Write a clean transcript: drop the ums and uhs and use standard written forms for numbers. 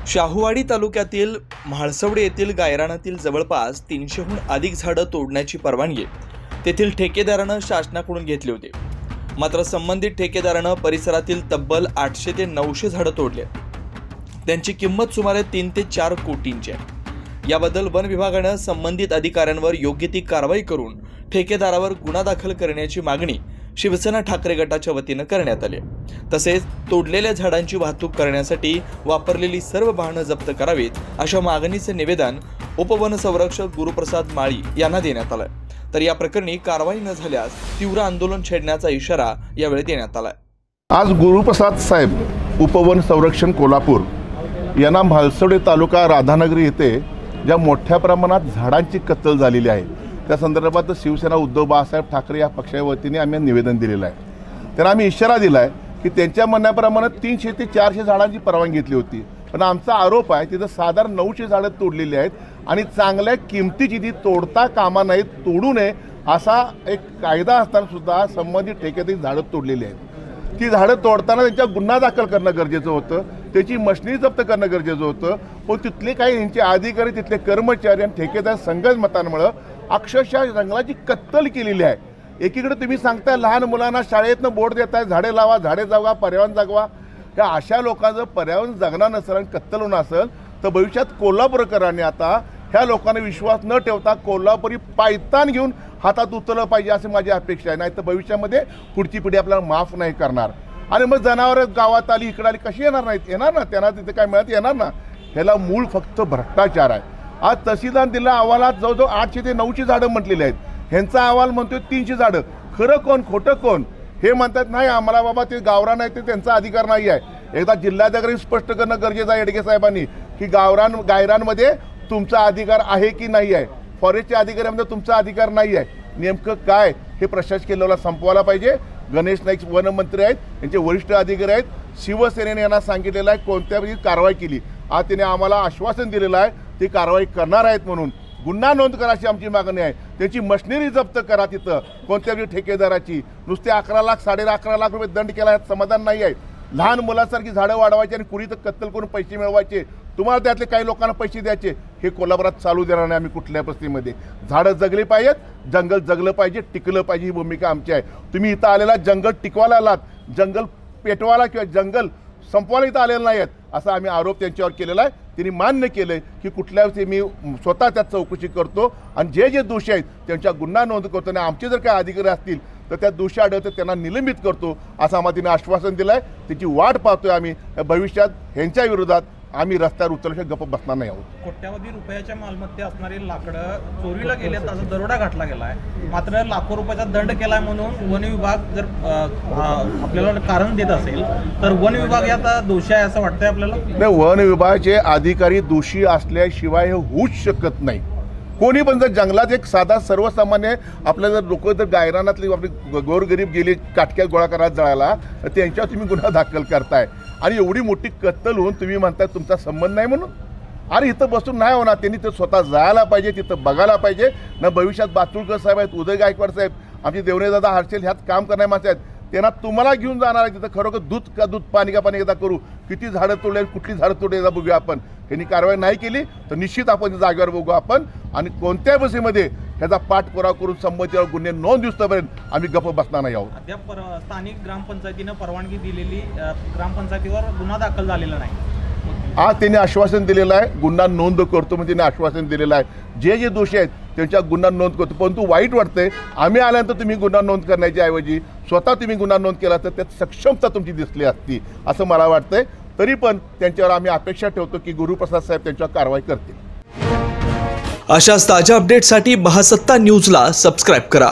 शाहूवाडी तालुक्यातील म्हाळसवडे येथील गायरानातील जवळपास 300हून अधिक झाडं तोडण्याची परवानगी तेथील ठेकेदारानं शासनाकडून घेतली होती। मात्र संबंधित ठेकेदारानं परिसरातील तब्बल 800 ते 900 झाडं तोडली। त्यांची किंमत सुमारे 3 ते 4 कोटींची आहे। याबद्दल वन विभागानं संबंधित अधिकाऱ्यांवर योग्य ती कारवाई करून ठेकेदारावर गुन्हा दाखल करण्याची मागणी शिवसेना ठाकरे गटाच्या वतीनं करण्यात आली। तसेच तोडलेल्या झाडांची वाहतूक करण्यासाठी वापरलेली सर्व वाहनं जप्त करावीत अशा मागणीचे निवेदन उपवन संरक्षक गुरुप्रसाद माळी यांना देण्यात आलं। तर या प्रकरणी कारवाई न झाल्यास तीव्र आंदोलन छेडण्याचा इशारा यावेळी देण्यात आला। आज गुरुप्रसाद साहेब उपवन संरक्षण कोल्हापूर यांना म्हाळसवडे तालुका राधानगरी येथे ज्या मोठ्या प्रमाणात झाडांची कत्तल झालेली आहे त्या संदर्भात शिवसेना उद्धव बाळासाहेब ठाकरे या पक्षाच्या वतीने आम्ही निवेदन दिलेलं आहे। त्यांना आम्ही इशारा दिला आहे की त्यांच्या म्हणण्याप्रमाणे 300 ते 400 झाडांची परवानगी घेतली होती, पण आमचा आरोप आहे तिथं साधारण 900 झाडं तोडलेली आहेत आणि चांगल्या किमतीची ती तोडता कामा नाहीत, तोडू नये असा एक कायदा असताना सुद्धा संबंधित ठेकेदारी झाडं तोडलेली आहेत। ती झाडं तोडताना त्यांच्या गुन्हा दाखल करणं गरजेचं होतं, त्याची मशिनरी जप्त करणं गरजेचं होतं, पण तिथले काही यांचे अधिकारी तिथले कर्मचारी आणि ठेकेदार संगनमतांमुळे अक्षरशः जंगलाची कत्तल केलेली आहे। एकीकडे तुम्ही सांगताय लहान मुलांना शाळेतनं बोर्ड देताय झाडे लावा, झाडे जगवा, पर्यावरण जगवा। त्या अशा लोकांचं पर्यावरण जगणार नसेल आणि कत्तल होणं असेल तर भविष्यात कोल्हापूरकरांनी आता ह्या लोकांना विश्वास न ठेवता कोल्हापुरी पायतान घेऊन हातात उचललं पाहिजे अशी माझी अपेक्षा आहे। नाही तर भविष्यामध्ये पुढची पिढी आपल्याला माफ नाही करणार आणि मग जनावरं गावात आली इकडे आली कशी येणार नाहीत, येणार ना, त्यांना तिथे काय मिळत येणार ना। ह्याला मूळ फक्त भ्रष्टाचार आहे। आज तहसीलदार दिला अहवालात जवळजवळ 800 ते 900 झाडं म्हटलेले आहेत, ह्यांचा अहवाल म्हणतोय 300 झाडं। खरं कोण खोटं कोण? हे म्हणतात नाही आम्हाला बाबा ते गावरान आहे ते त्यांचा अधिकार नाही आहे। एकदा जिल्हाधिकारी स्पष्ट करणं गरजेचं आहे येडगे साहेबांनी की गायरानमध्ये तुमचा अधिकार आहे की नाही आहे, फॉरेस्टच्या अधिकाऱ्यांमध्ये तुमचा अधिकार नाही आहे। नेमकं काय हे प्रशासकीय लेवलला संपवायला पाहिजे। गणेश नाईक वनमंत्री आहेत, त्यांचे वरिष्ठ अधिकारी आहेत, शिवसेनेने यांना सांगितलेलं आहे कोणत्याही कारवाई केली आज त्यांनी आम्हाला आश्वासन दिलेलं आहे ती कारवाई करणार आहेत म्हणून गुन्हा नोंद करा अशी आमची मागणी आहे। त्याची मशिनरी जप्त करा तिथं कोणत्याही ठेकेदाराची। नुसते 11 लाख 11.5 लाख रुपये दंड केला यात समाधान नाही आहे। लहान मुलासारखी झाडं वाढवायची आणि कुणी तर कत्तल करून पैसे मिळवायचे, तुम्हाला त्यातले काही लोकांना पैसे द्यायचे, हे कोल्हापुरात चालू देणार नाही आम्ही कुठल्या परिस्थितीमध्ये। झाडं जगली पाहिजेत, जंगल जगलं पाहिजे, टिकलं पाहिजे, ही भूमिका आमची आहे। तुम्ही इथं आलेला जंगल टिकवायला आलात, जंगल पेटवायला किंवा जंगल संपवायला इथं आलेलं नाही आहेत असा आम्ही आरोप त्यांच्यावर केलेला आहे। त्यांनी मान्य केलं की कुठल्या वेळी मी स्वतः त्यात चौकशी करतो आणि जे दोषी आहेत त्यांच्या गुन्हा नोंद करतो आणि आमचे जर काही अधिकारी असतील तर त्या दोषी आढळतं त्यांना निलंबित करतो असं आम्हाला तिने आश्वासन दिलं आहे। त्याची वाट पाहतोय आम्ही। भविष्यात ह्यांच्या विरोधात आम्ही रस्त्यावर उतरल्याशिवाय गप्प बसणार नाही आहोत। कोट्यावधी रुपयाच्या मालमत्ता असणारी लाकडं चोरीला गेल्यात असं दरोडा घातला गेला आहे, मात्र लाखो रुपयाचा दंड केला आहे म्हणून वन विभाग जर आपल्याला कारण देत असेल तर वन विभाग यात दोषी आहे असं वाटतंय आपल्याला? नाही, वन विभागाचे अधिकारी दोषी असल्याशिवाय हे होऊच शकत नाही। कोणी पण जर जंगलात एक साधा सर्वसामान्य आपल्या जर लोक जर गायरानातली आपली गोरगरीब गेली काटक्यात गोळा करायला जळाला तर त्यांच्यावर तुम्ही गुन्हा दाखल करताय आणि एवढी मोठी कत्तल होऊन तुम्ही म्हणताय तुमचा संबंध नाही म्हणून। अरे इथं बसून नाही होणार, त्यांनी तर स्वतः जायला पाहिजे, तिथं बघायला पाहिजे ना। भविष्यात बातुळकर साहेब आहेत, उदय गायकवाड साहेब, आमचे देवनेदादा हर्षेल ह्यात काम करणारे माणसं आहेत, त्यांना तुम्हाला घेऊन जाणार आहे तिथं खरोखर दूध का दूध पाणी का पाणी एकदा करू, किती झाडं तोडले आणि कुठली झाडं तोडले एकदा बघूया आपण। यांनी कारवाई नाही केली तर निश्चित आपण जागेवर बघू आपण आणि कोणत्या बसेमध्ये ह्याचा पाठपुरावा करून संबंधित गुन्हे नोंद दिवसापर्यंत आम्ही गप्प बसणार नाही आहोत। अद्याप स्थानिक ग्रामपंचायतीनं परवानगी दिलेली ग्रामपंचायतीवर गुन्हा दाखल झालेला नाही। आज त्यांनी आश्वासन दिलेलं आहे गुन्हा नोंद करतो म्हणजे त्यांनी आश्वासन दिलेलं आहे जे दोषी आहेत त्यांच्या गुन्हा नोंद करतो। परंतु वाईट वाटतंय आम्ही आल्यानंतर तुम्ही गुन्हा नोंद करण्याच्या ऐवजी स्वतः तुम्ही गुन्हा नोंद केला तर त्यात सक्षमता तुमची दिसली असती असं मला वाटतंय। तरी पण त्यांच्यावर आम्ही अपेक्षा ठेवतो की गुरुप्रसाद साहेब त्यांच्यावर कारवाई करतील। अशाच ताज्या अपडेटसाठी महासत्ता न्यूजला सबस्क्राईब करा।